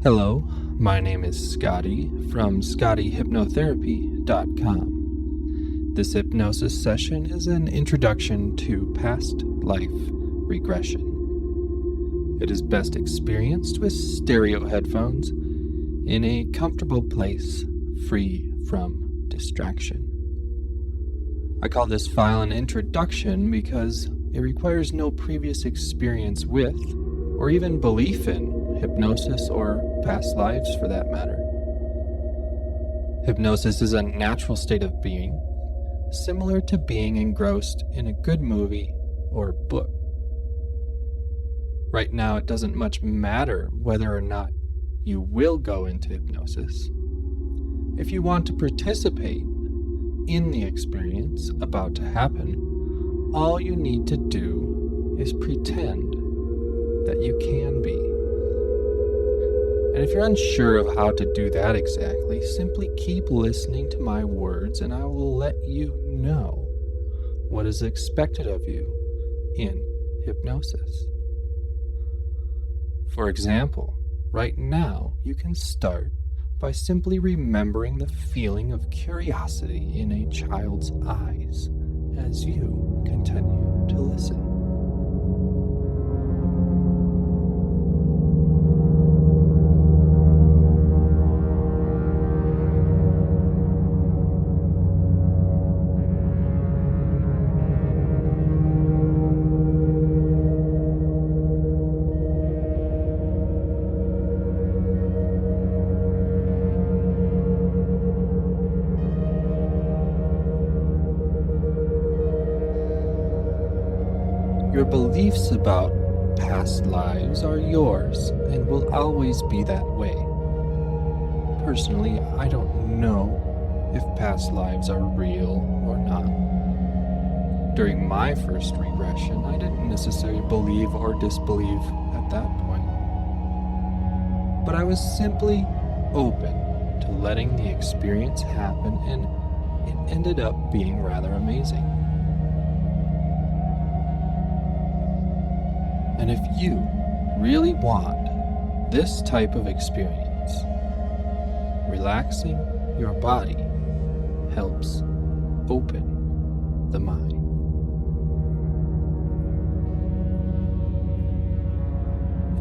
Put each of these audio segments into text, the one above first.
Hello, my name is Scotty from ScottyHypnotherapy.com. This hypnosis session is an introduction to past life regression. It is best experienced with stereo headphones in a comfortable place free from distraction. I call this file an introduction because it requires no previous experience with, or even belief in, hypnosis or past lives for that matter. Hypnosis is a natural state of being, similar to being engrossed in a good movie or book. Right now, it doesn't much matter whether or not you will go into hypnosis. If you want to participate in the experience about to happen, all you need to do is pretend that you can be. And if you're unsure of how to do that exactly, simply keep listening to my words and I will let you know what is expected of you in hypnosis. For example, right now you can start by simply remembering the feeling of curiosity in a child's eyes as you continue to listen. Your beliefs about past lives are yours and will always be that way. Personally, I don't know if past lives are real or not. During my first regression, I didn't necessarily believe or disbelieve at that point. But I was simply open to letting the experience happen, and it ended up being rather amazing. And if you really want this type of experience, relaxing your body helps open the mind.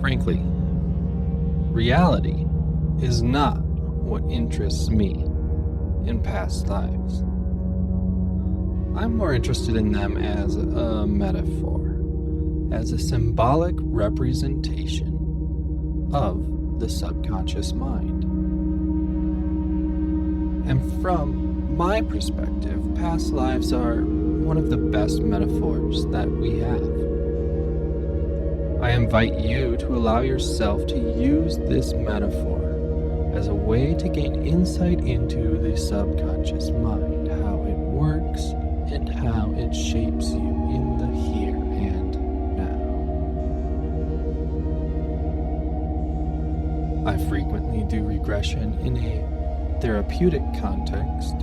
Frankly, reality is not what interests me in past lives. I'm more interested in them as a metaphor, as a symbolic representation of the subconscious mind. And from my perspective, past lives are one of the best metaphors that we have. I invite you to allow yourself to use this metaphor as a way to gain insight into the subconscious mind, how it works, and how it shapes you in the here and now. I frequently do regression in a therapeutic context.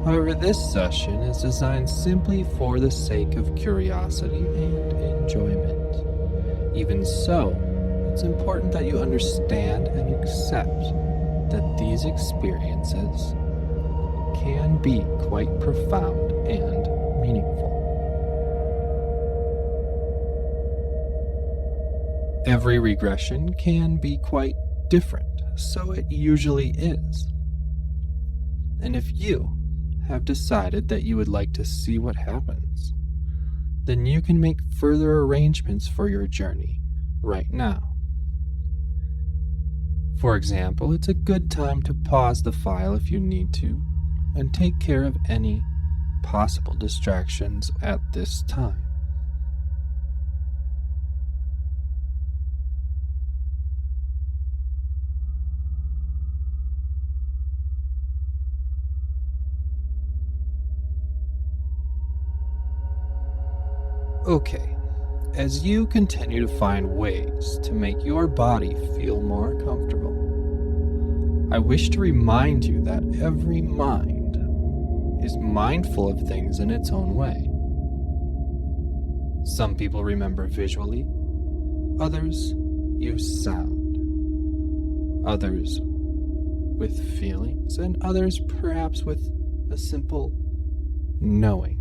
However, this session is designed simply for the sake of curiosity and enjoyment. Even so, it's important that you understand and accept that these experiences can be quite profound and meaningful. Every regression can be quite different, so it usually is. And if you have decided that you would like to see what happens, then you can make further arrangements for your journey right now. For example, it's a good time to pause the file if you need to, and take care of any possible distractions at this time. Okay, as you continue to find ways to make your body feel more comfortable, I wish to remind you that every mind is mindful of things in its own way. Some people remember visually, others use sound. others with feelings, and others perhaps with a simple knowing.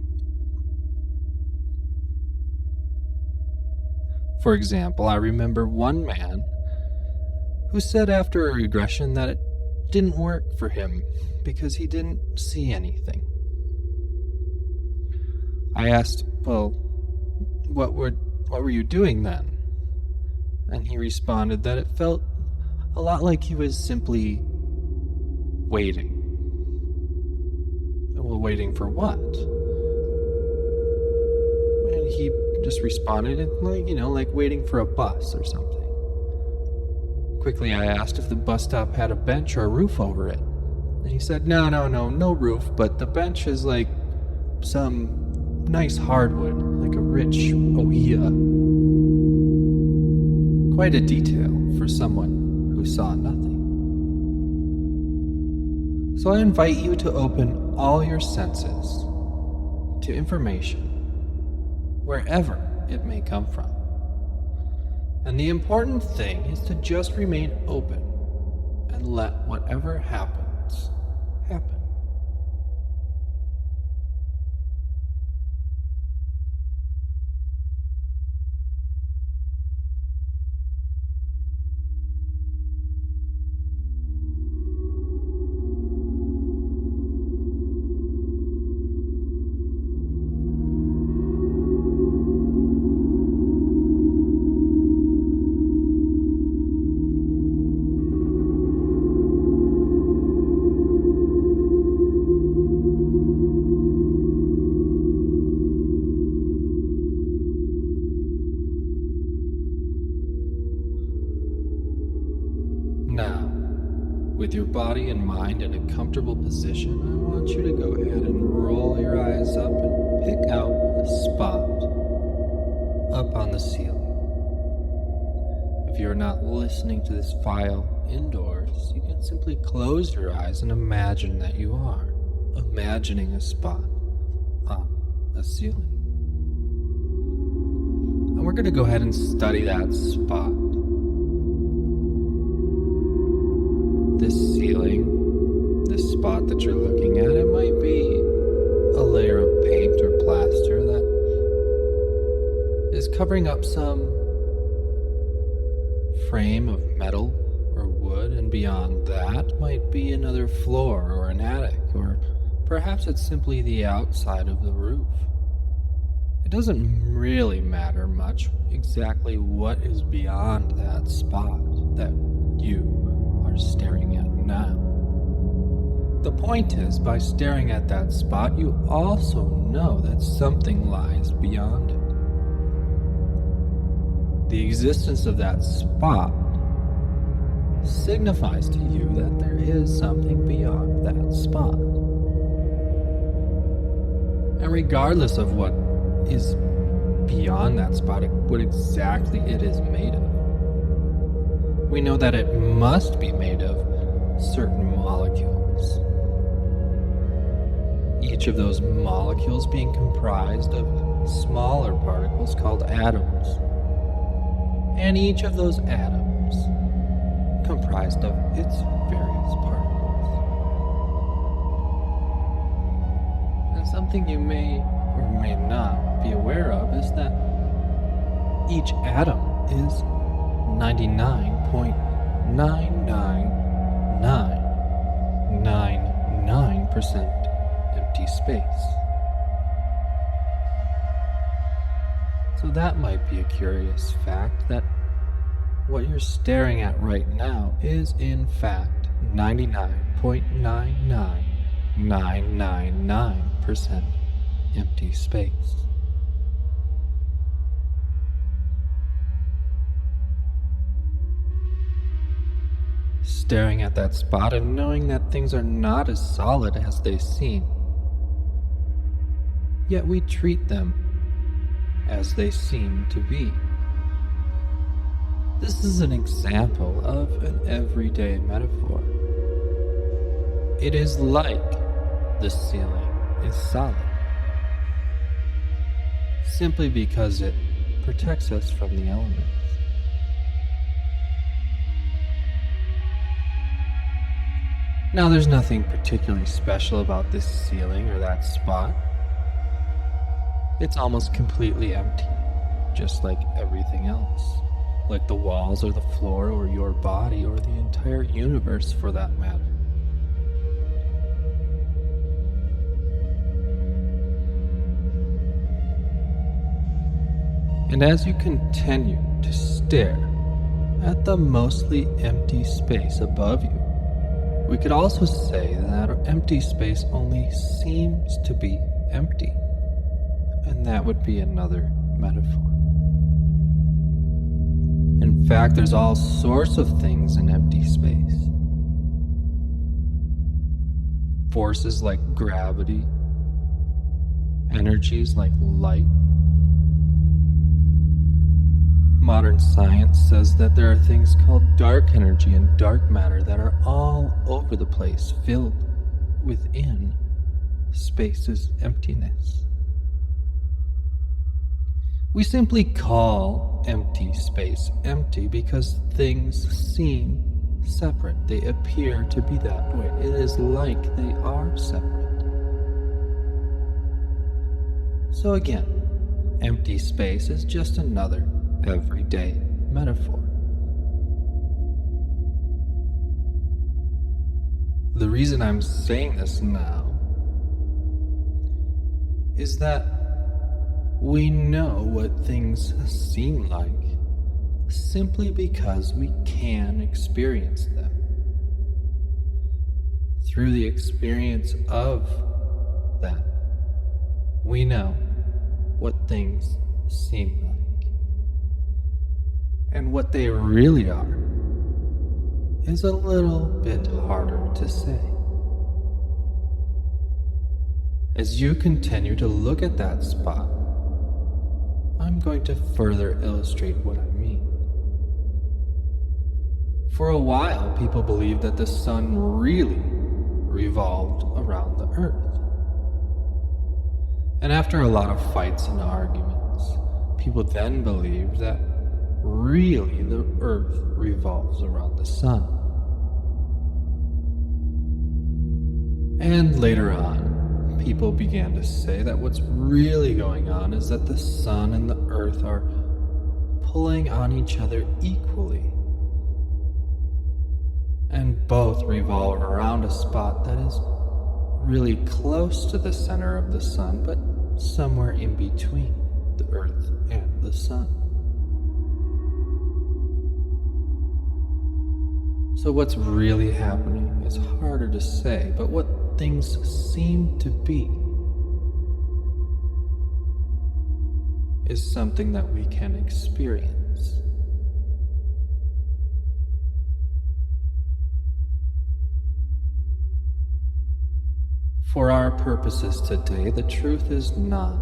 For example, I remember one man who said after a regression that it didn't work for him because he didn't see anything. I asked, well, what were you doing then? And he responded that it felt a lot like he was simply waiting. Well, waiting for what? And he just responded like waiting for a bus or something. Quickly I asked if the bus stop had a bench or a roof over it. And he said, no roof, but the bench is like some nice hardwood, like a rich ohia. Quite a detail for someone who saw nothing. So I invite you to open all your senses to information, wherever it may come from. And the important thing is to just remain open and let whatever happens, happen. Now, with your body and mind in a comfortable position, I want you to go ahead and roll your eyes up and pick out a spot up on the ceiling. If you're not listening to this file indoors, you can simply close your eyes and imagine that you are imagining a spot on a ceiling. And we're going to go ahead and study that spot. This ceiling, this spot that you're looking at, it might be a layer of paint or plaster that is covering up some frame of metal or wood, and beyond that might be another floor or an attic, or perhaps it's simply the outside of the roof. It doesn't really matter much exactly what is beyond that spot that you are staring at now. The point is, by staring at that spot, you also know that something lies beyond it. The existence of that spot signifies to you that there is something beyond that spot. And regardless of what is beyond that spot, what exactly it is made of, we know that it must be made of certain molecules. Each of those molecules being comprised of smaller particles called atoms. And each of those atoms comprised of its various particles. And something you may or may not be aware of is that each atom is 99.99999% empty space. So that might be a curious fact, that what you're staring at right now is in fact 99.99999% empty space. Staring at that spot and knowing that things are not as solid as they seem, yet we treat them as they seem to be. This is an example of an everyday metaphor. It is like the ceiling is solid, simply because it protects us from the elements. Now, there's nothing particularly special about this ceiling or that spot. It's almost completely empty, just like everything else, like the walls or the floor or your body or the entire universe for that matter. And as you continue to stare at the mostly empty space above you, we could also say that empty space only seems to be empty, and that would be another metaphor. In fact, there's all sorts of things in empty space. Forces like gravity, energies like light. Modern science says that there are things called dark energy and dark matter that are all over the place, filled within space's emptiness. We simply call empty space empty because things seem separate. They appear to be that way. It is like they are separate. So again, empty space is just another everyday metaphor. The reason I'm saying this now is that we know what things seem like simply because we can experience them. Through the experience of that, we know what things seem like. And what they really are is a little bit harder to say. As you continue to look at that spot, I'm going to further illustrate what I mean. For a while, people believed that the sun really revolved around the earth. And after a lot of fights and arguments, people then believed that really the earth revolves around the sun. And later on, people began to say that what's really going on is that the sun and the earth are pulling on each other equally, and both revolve around a spot that is really close to the center of the sun, but somewhere in between the earth and the sun. So what's really happening is harder to say, but what things seem to be is something that we can experience. For our purposes today, the truth is not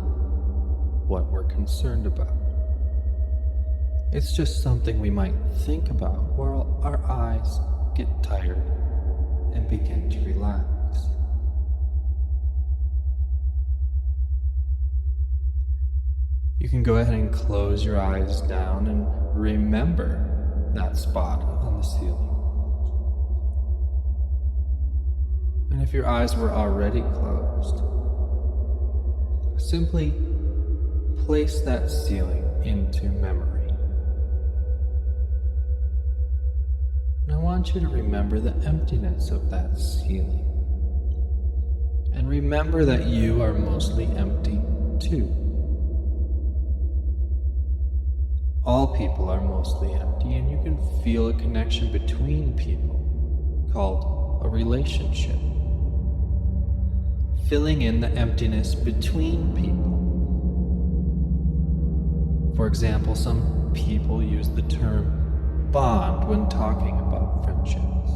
what we're concerned about. It's just something we might think about while our eyes get tired and begin to relax. You can go ahead and close your eyes down and remember that spot on the ceiling. And if your eyes were already closed, simply place that ceiling into memory. And I want you to remember the emptiness of that ceiling. And remember that you are mostly empty too. All people are mostly empty, and you can feel a connection between people called a relationship, filling in the emptiness between people. For example, some people use the term bond when talking about friendships.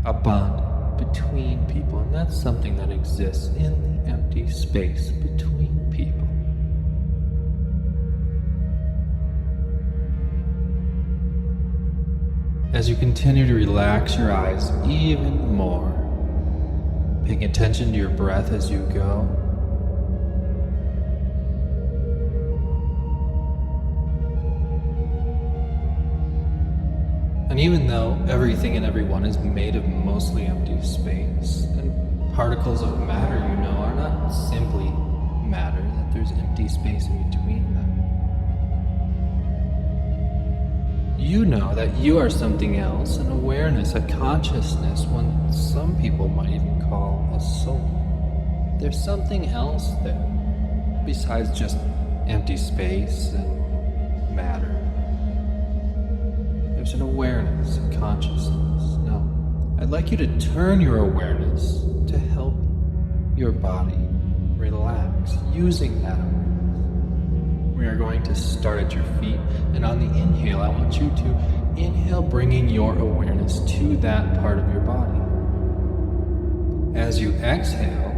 A bond between people, and that's something that exists in the empty space between people. As you continue to relax your eyes even more, paying attention to your breath as you go, And even though everything and everyone is made of mostly empty space, and particles of matter, are not simply matter, that there's empty space in between them. You know that you are something else, an awareness, a consciousness, one some people might even call a soul. There's something else there, besides just empty space and matter. There's an awareness, a consciousness. Now, I'd like you to turn your awareness to help your body relax using that awareness. We are going to start at your feet, and on the inhale, I want you to inhale, bringing your awareness to that part of your body. As you exhale,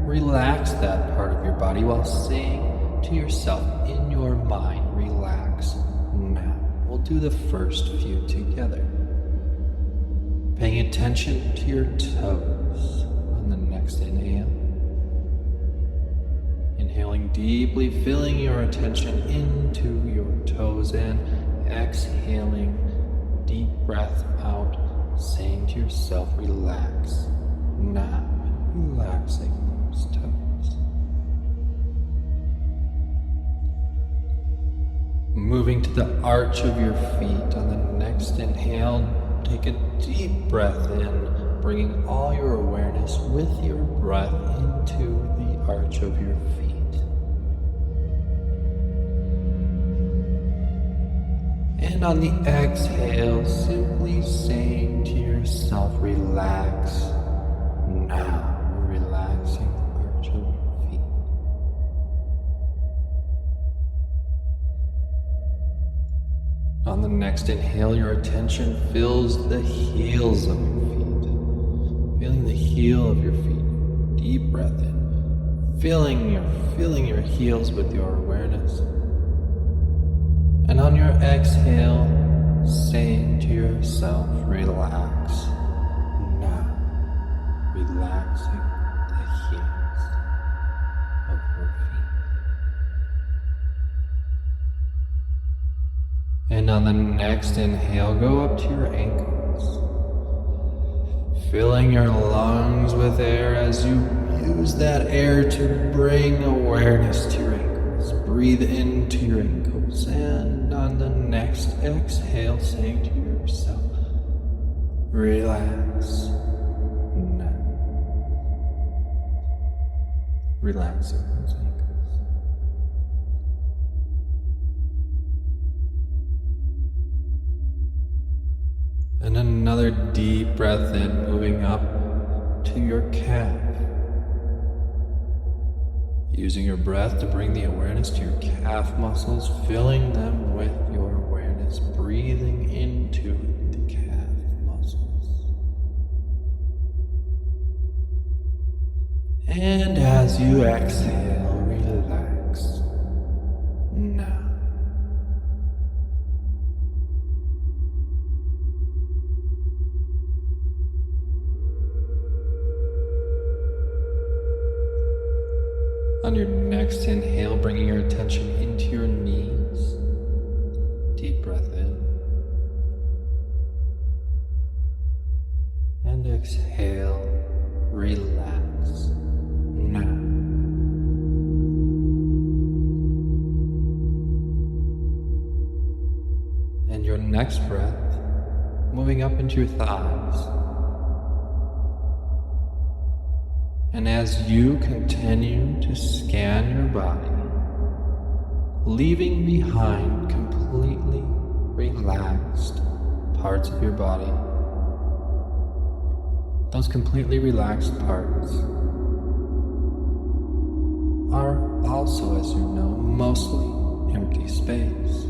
relax that part of your body while saying to yourself in your mind, relax now. We'll do the first few together. Paying attention to your toes on the next inhale. Inhaling deeply, filling your attention into your toes, and exhaling, deep breath out, saying to yourself, relax now, relaxing those toes. Moving to the arch of your feet on the next inhale, take a deep breath in, bringing all your awareness with your breath into the arch of your feet. And on the exhale, simply saying to yourself, relax now, relaxing the arch of your feet. On the next inhale, your attention fills the heels of your feet. Feeling the heel of your feet. Deep breath in. Filling your heels with your awareness. And on your exhale, saying to yourself, relax now, relaxing the heels of your feet. And on the next inhale, go up to your ankles, filling your lungs with air as you use that air to bring awareness to your ankles. Breathe into your ankles, and on the next exhale, saying to yourself, relax now. Relaxing those ankles. And another deep breath in, moving up to your calf. Using your breath to bring the awareness to your calf muscles, filling them with your awareness, breathing into the calf muscles. And as you exhale, relax now. On your next inhale, bringing your attention into your knees. Deep breath in. And exhale, relax now. And your next breath, moving up into your thighs. And as you continue to scan your body, leaving behind completely relaxed parts of your body, those completely relaxed parts are also, as you know, mostly empty space.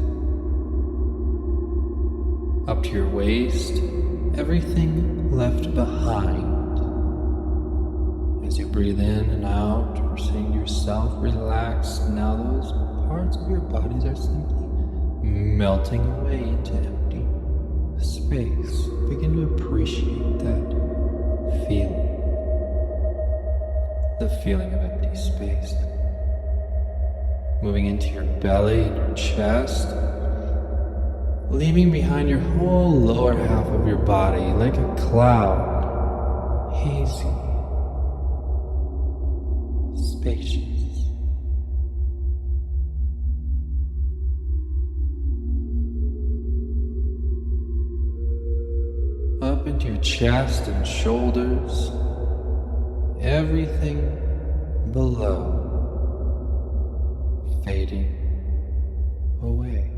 Up to your waist, everything left behind. As you breathe in and out, you're saying to yourself, relax. Now those parts of your bodies are simply melting away into empty space. Begin to appreciate that feeling. The feeling of empty space. Moving into your belly and your chest. leaving behind your whole lower half of your body like a cloud, hazy, spacious. Up into your chest and shoulders, everything below fading away.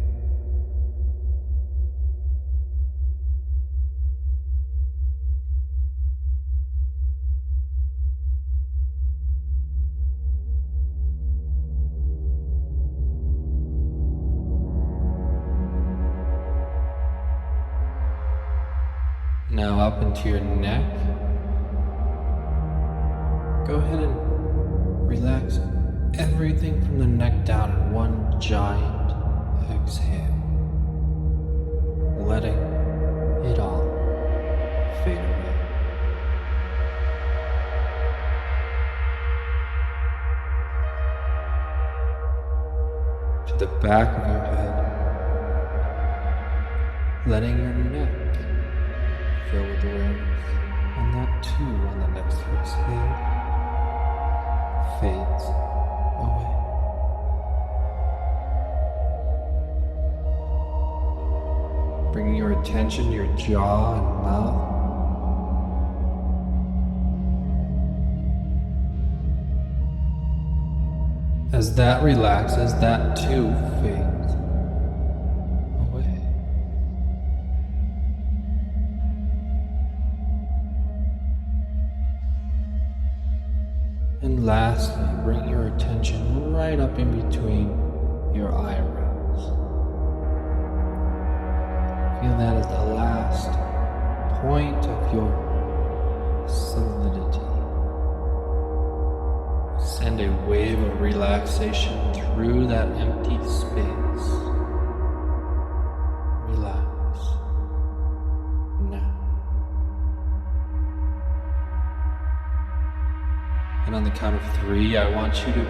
Now up into your neck. Go ahead and relax everything from the neck down in one giant exhale, letting it all fade away. To the back of your head, letting your neck fill with awareness, and that too on the next exhale fades away. Bringing your attention to your jaw and mouth. As that relaxes, that too fades away. And lastly, bring your attention right up in between your eyebrows. Feel that as the last point of your solidity. Send a wave of relaxation through that empty space. Relax now. And on the count of 3, I want you to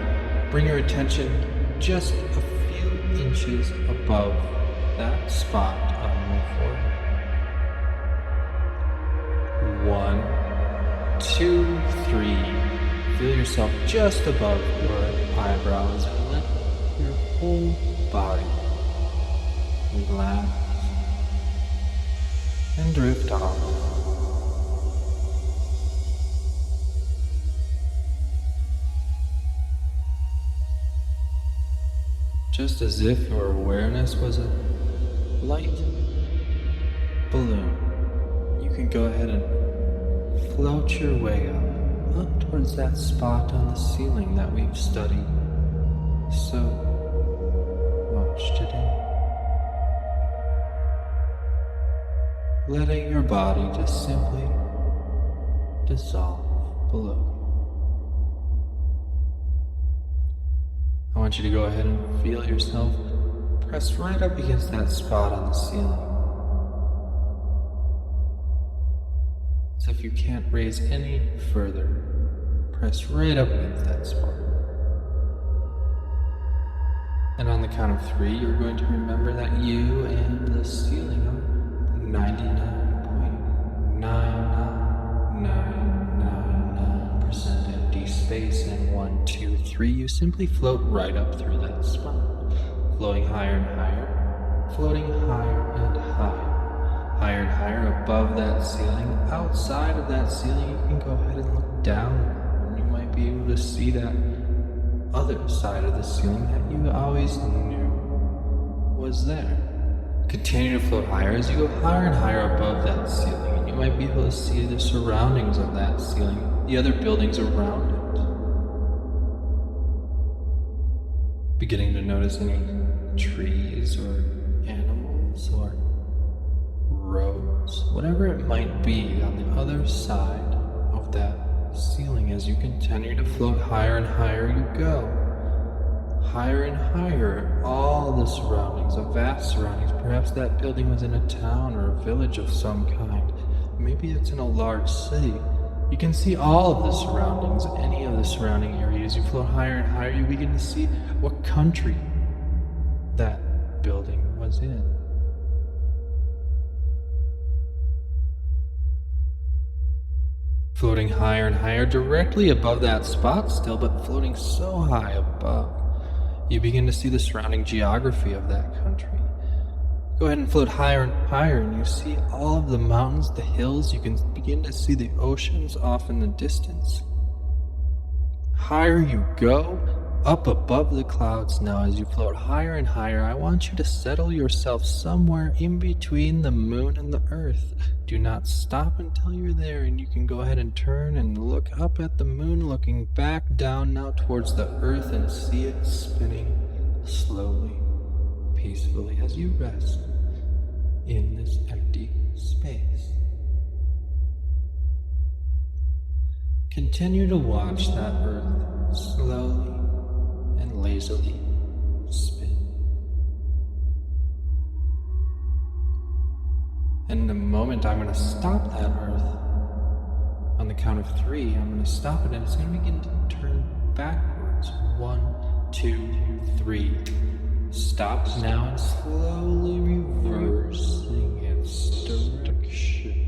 bring your attention just a few inches above that spot on your forehead. 1, 2, 3. Feel yourself just above your eyebrows and let your whole body relax and drift off. Just as if your awareness was a light balloon, you can go ahead and float your way up towards that spot on the ceiling that we've studied so much today. Letting your body just simply dissolve below you. I want you to go ahead and feel yourself press right up against that spot on the ceiling. So if you can't raise any further, press right up against that spot. And on the count of 3, you're going to remember that you and the ceiling are 99.99999% empty space. And 1, 2, 3, you simply float right up through that spot, floating higher and higher, floating higher and higher. Higher and higher above that ceiling. Outside of that ceiling, you can go ahead and look down, and you might be able to see that other side of the ceiling that you always knew was there. Continue to float higher as you go higher and higher above that ceiling, and you might be able to see the surroundings of that ceiling, the other buildings around it. Beginning to notice any trees or animals or roads, whatever it might be on the other side of that ceiling. As you continue to float higher and higher, you go higher and higher. All the surroundings, a vast surroundings. Perhaps that building was in a town or a village of some kind. Maybe it's in a large city. You can see all of the surroundings, any of the surrounding areas. You float higher and higher, you begin to see what country that building was in. floating higher and higher, directly above that spot still, but floating so high above. You begin to see the surrounding geography of that country. Go ahead and float higher and higher, and you see all of the mountains, the hills. You can begin to see the oceans off in the distance. Higher you go, up above the clouds now. As you float higher and higher, I want you to settle yourself somewhere in between the moon and the earth. Do not stop until you're there, and you can go ahead and turn and look up at the moon, looking back down now towards the earth, and see it spinning slowly, peacefully as you rest in this empty space. Continue to watch that earth slowly and lazily spin. And in a moment, I'm going to stop that earth. On the count of 3, I'm going to stop it, and it's going to begin to turn backwards. 1, 2, 3. Stop now and slowly reversing its direction.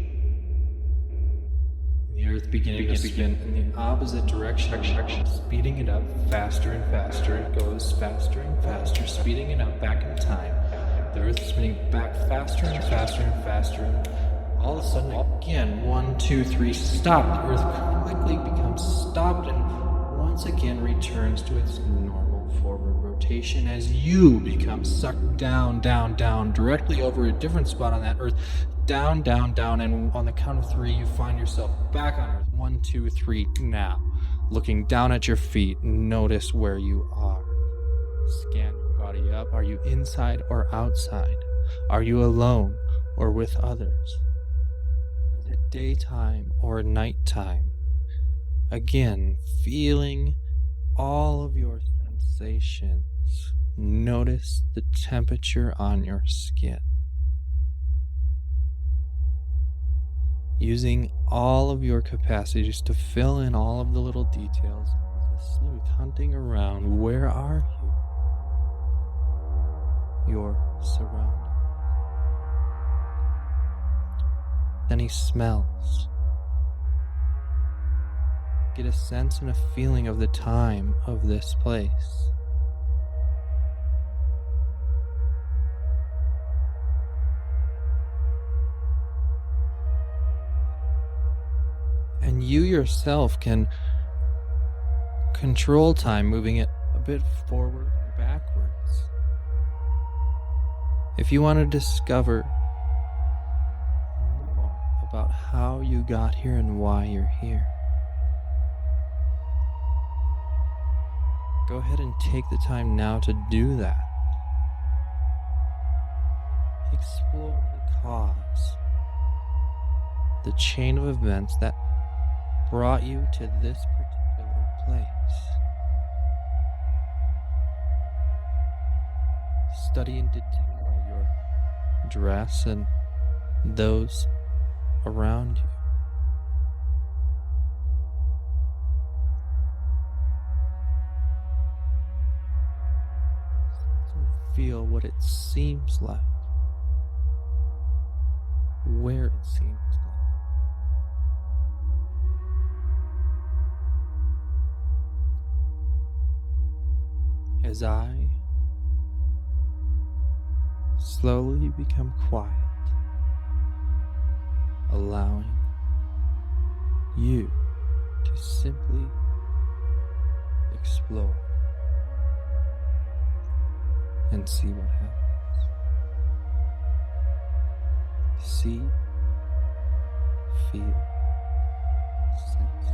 The earth beginning to spin in the opposite direction, speeding it up faster and faster. It goes faster and faster, speeding it up back in time. The earth is spinning back faster and faster and faster. And all of a sudden, again, 1, 2, 3, stop. The earth quickly becomes stopped and once again returns to its normal forward rotation as you become sucked down, down, down, directly over a different spot on that earth. Down, down, down, and on the count of 3, you find yourself back on earth. 1, 2, 3, now. Looking down at your feet, notice where you are. Scan your body up. Are you inside or outside? Are you alone or with others? Is it daytime or nighttime? Again, feeling all of your sensations. Notice the temperature on your skin. Using all of your capacities to fill in all of the little details. The sleuth hunting around. Where are you? Your surroundings. Then he smells. Get a sense and a feeling of the time of this place. And you yourself can control time, moving it a bit forward and backwards. If you want to discover more about how you got here and why you're here, go ahead and take the time now to do that. Explore the cause, the chain of events that brought you to this particular place. Study in detail your dress and those around you. Feel what it seems like, where it seems like. As I slowly become quiet, allowing you to simply explore and see what happens. See, feel, sense.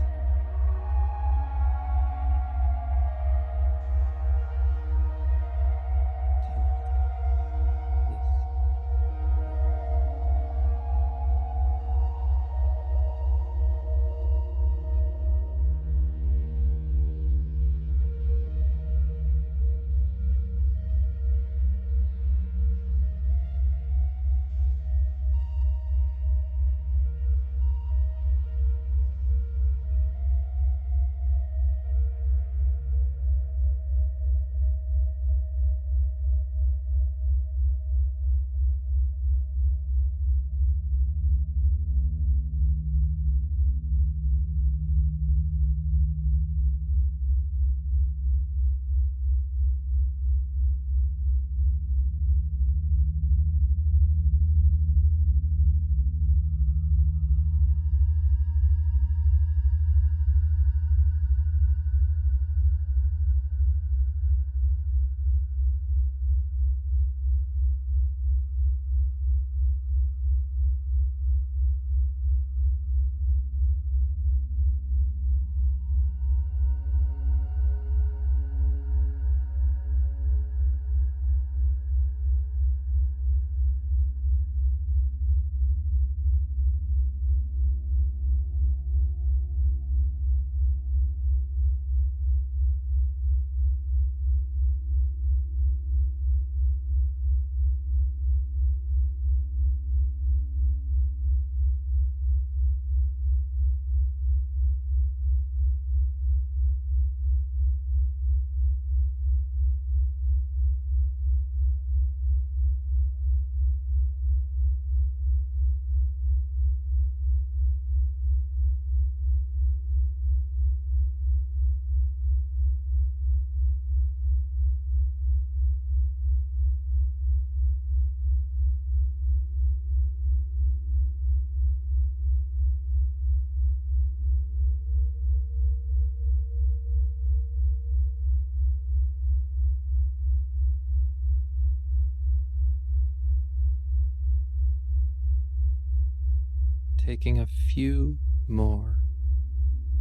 taking a few more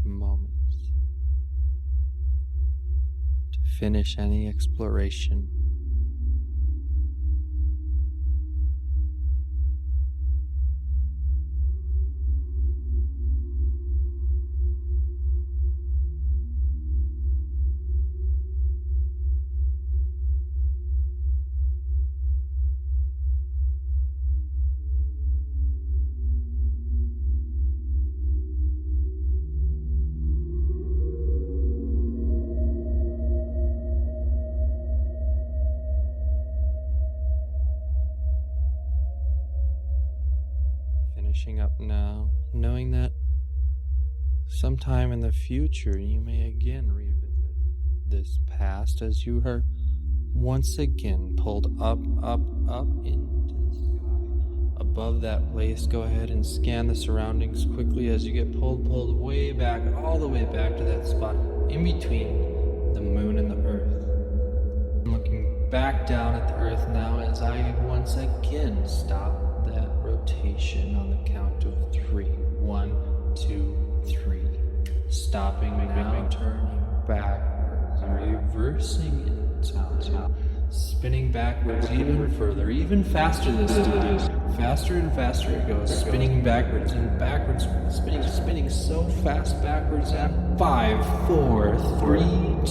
moments to finish any exploration. Finishing up now, knowing that sometime in the future you may again revisit this past as you are once again pulled up into the sky. Above that place, go ahead and scan the surroundings quickly as you get pulled way back, all the way back to that spot in between the moon and the earth. Looking back down at the earth now as I once again stop that rotation on the count of 3. 1, 2, 3. Stopping now, turning backwards, reversing in time, spinning backwards even further, even faster this time. Faster and faster it goes, spinning backwards and backwards, spinning so fast backwards at 5, 4, 3,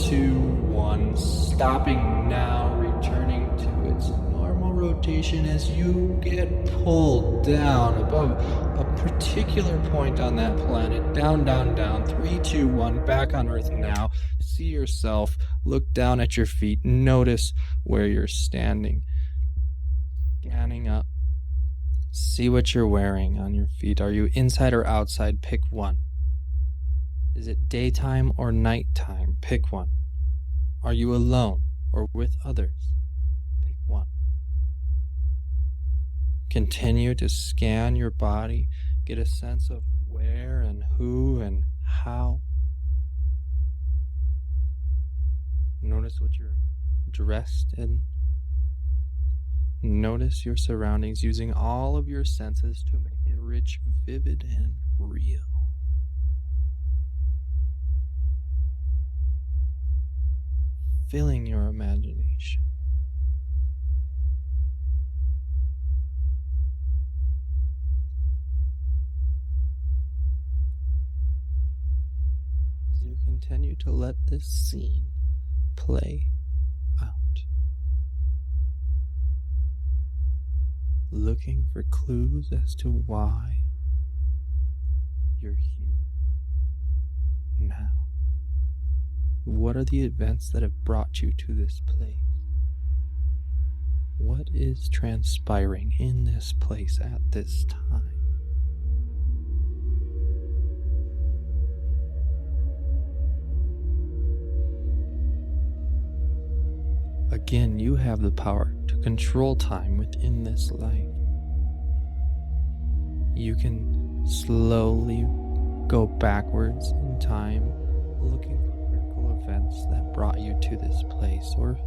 2, 1. Stopping now, returning to its normal rotation as you get pulled down above a particular point on that planet. Down, down, down. 3, 2, 1. Back on Earth now. See yourself. Look down at your feet. Notice where you're standing. Scanning up. See what you're wearing on your feet. Are you inside or outside? Pick one. Is it daytime or nighttime? Pick one. Are you alone or with others? Pick one. Continue to scan your body, get a sense of where and who and how. Notice what you're dressed in. Notice your surroundings using all of your senses to make it rich, vivid, and real. Filling your imagination. As you continue to let this scene play out. Looking for clues as to why you're here now. What are the events that have brought you to this place? What is transpiring in this place at this time? Again, you have the power to control time within this life. You can slowly go backwards in time, looking for critical events that brought you to this place, or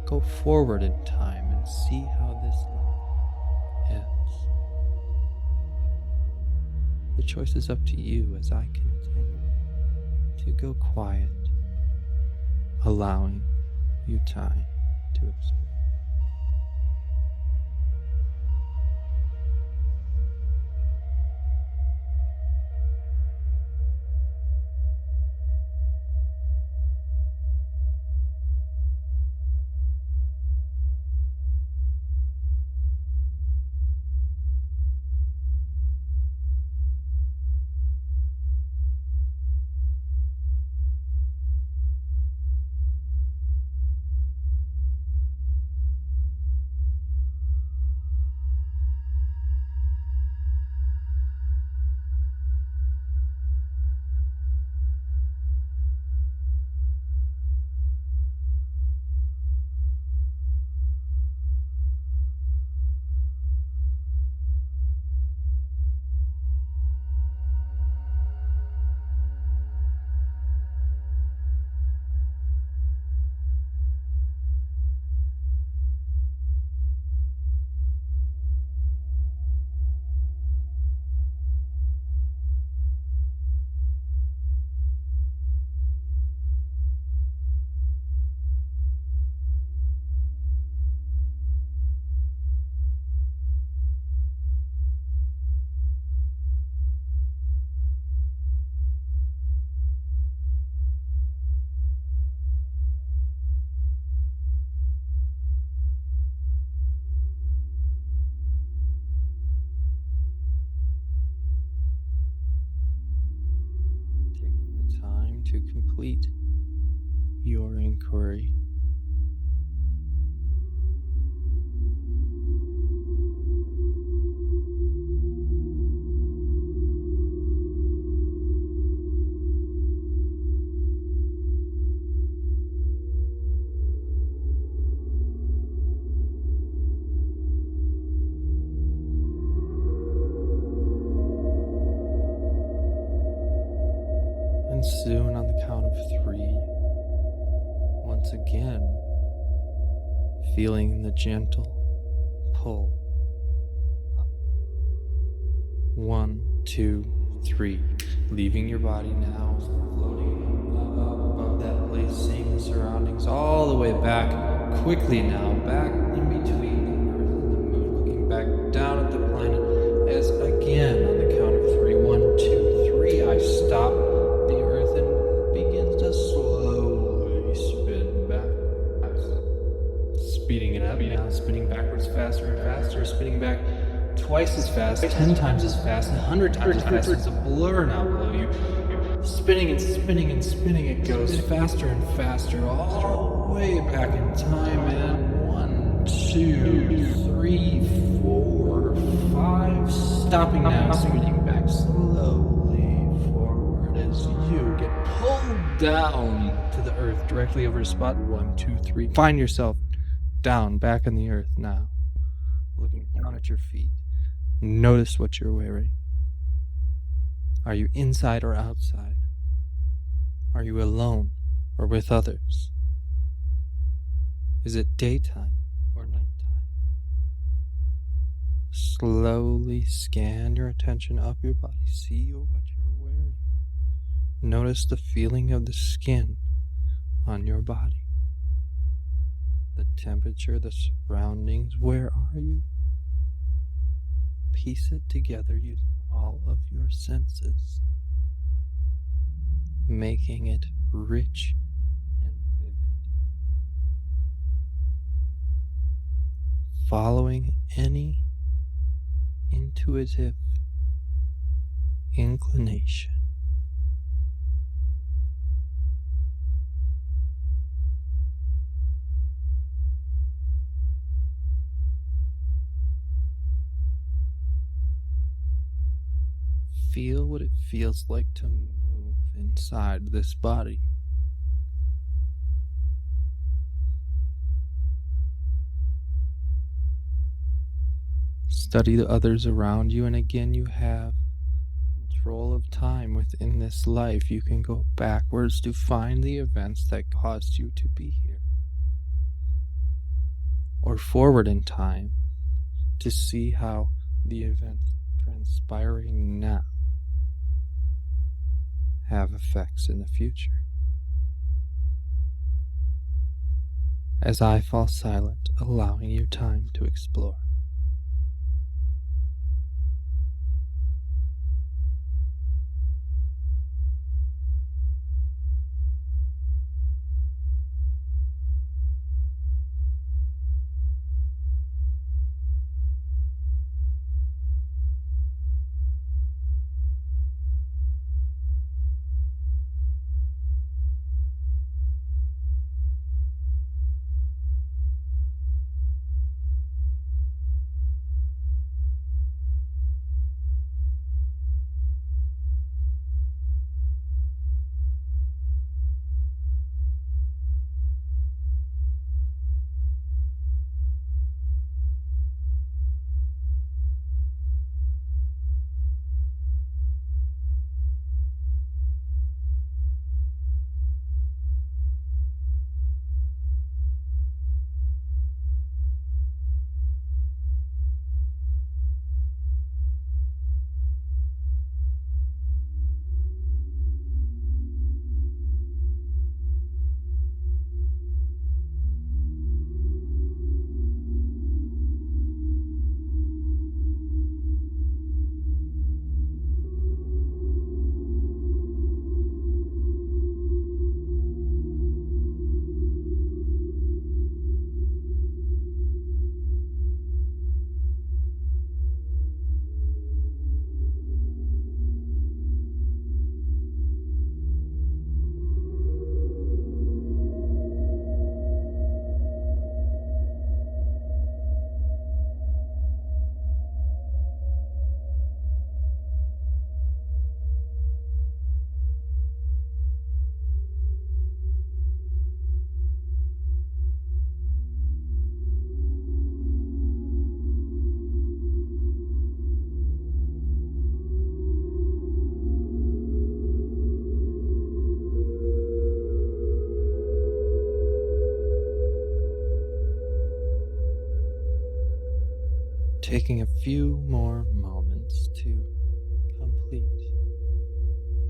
go forward in time and see how this life ends. The choice is up to you as I continue to go quiet, allowing you time to explore. to complete your inquiry. And soon, on the count of 3, once again, feeling the gentle pull up. 1, 2, 3. Leaving your body now, floating up above that place, seeing the surroundings all the way back. Quickly now, back in between the Earth and the Moon, looking back down at the planet as again, on the count of 3, 1, 2, 3, I stop the Earth and begins to slowly spin back. Speeding it up now, spinning backwards faster and faster, spinning back twice as fast, 10 times as fast, 100 times as fast. It's a blur now below you. Spinning and spinning and spinning, it goes faster and faster, all the way back in time, man. 1, 2, 3, 4, 5. Stopping now, spinning back slowly forward as you get pulled down to the Earth, directly over spot 1, 2, 3. Find yourself down, back on the Earth now, looking down at your feet. Notice what you're wearing. Are you inside or outside? Are you alone or with others? Is it daytime or nighttime? Slowly scan your attention up your body. See what you're wearing. Notice the feeling of the skin on your body. The temperature, the surroundings. Where are you? Piece it together using all of your senses, making it rich and vivid. Following any intuitive inclination. Feel what it feels like to move inside this body. Study the others around you, and again you have control of time within this life. You can go backwards to find the events that caused you to be here, or forward in time to see how the events transpiring now have effects in the future. As I fall silent, allowing you time to explore. taking a few more moments to complete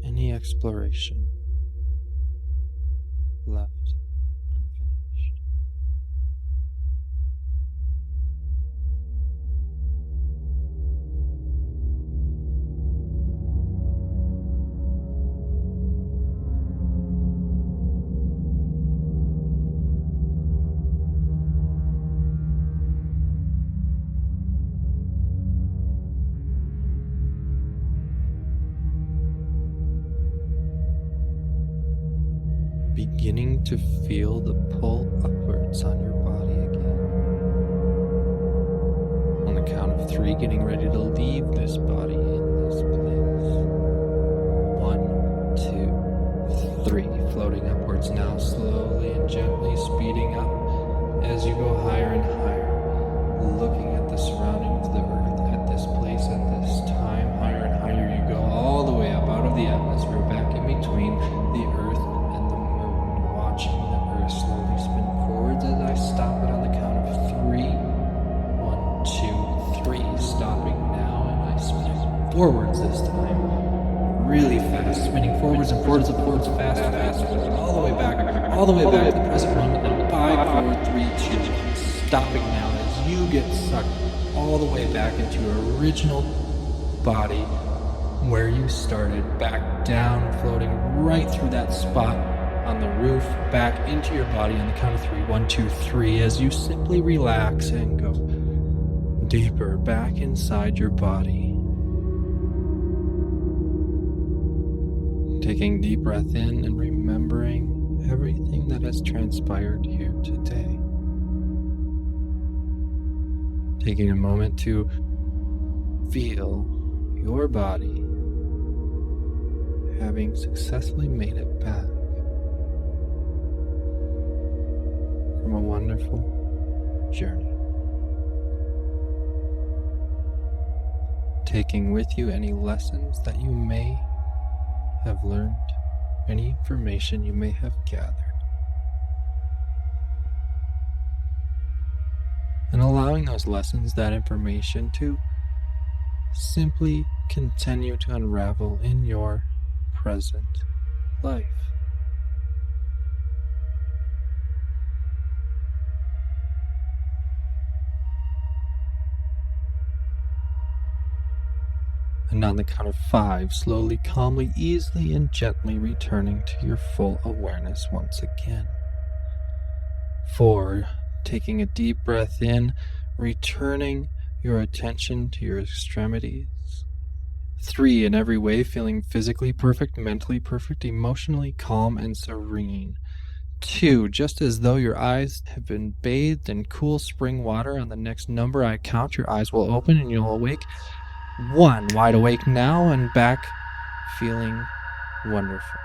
any exploration left unfinished. Beginning to feel the pull upwards on your body again. On the count of 3, getting ready to leave this body in this place. 1, 2, 3. Floating upwards now, slowly and gently speeding up as you go higher and higher. Looking at the surrounding of the earth, at this place, at this time. Higher and higher you go, all the way up out of the atmosphere, back in between the earth and the moon. Watching the earth slowly spin forwards as I stop it on the count of 3. 1, 2, 3. Stopping now, and I spin it forwards this time. Really fast, spinning forwards and forwards and forwards, fast, all the way back to the present moment. And 5, 4, 3, 2, 1. Stopping now as you get sucked all the way back into your original body where you started, back down, floating right through that spot on the roof, back into your body on the count of 3. 1, 2, 3, as you simply relax and go deeper back inside your body. Taking deep breath in and remembering everything that has transpired here today. Taking a moment to feel your body having successfully made it back from a wonderful journey. Taking with you any lessons that you may have learned, any information you may have gathered, and allowing those lessons, that information, to simply continue to unravel in your present life. And on the count of 5, slowly, calmly, easily, and gently returning to your full awareness once again. 4, taking a deep breath in, returning your attention to your extremities. 3, in every way, feeling physically perfect, mentally perfect, emotionally calm and serene. 2, just as though your eyes have been bathed in cool spring water. On the next number I count, your eyes will open and you'll awake. 1, wide awake now and back, feeling wonderful.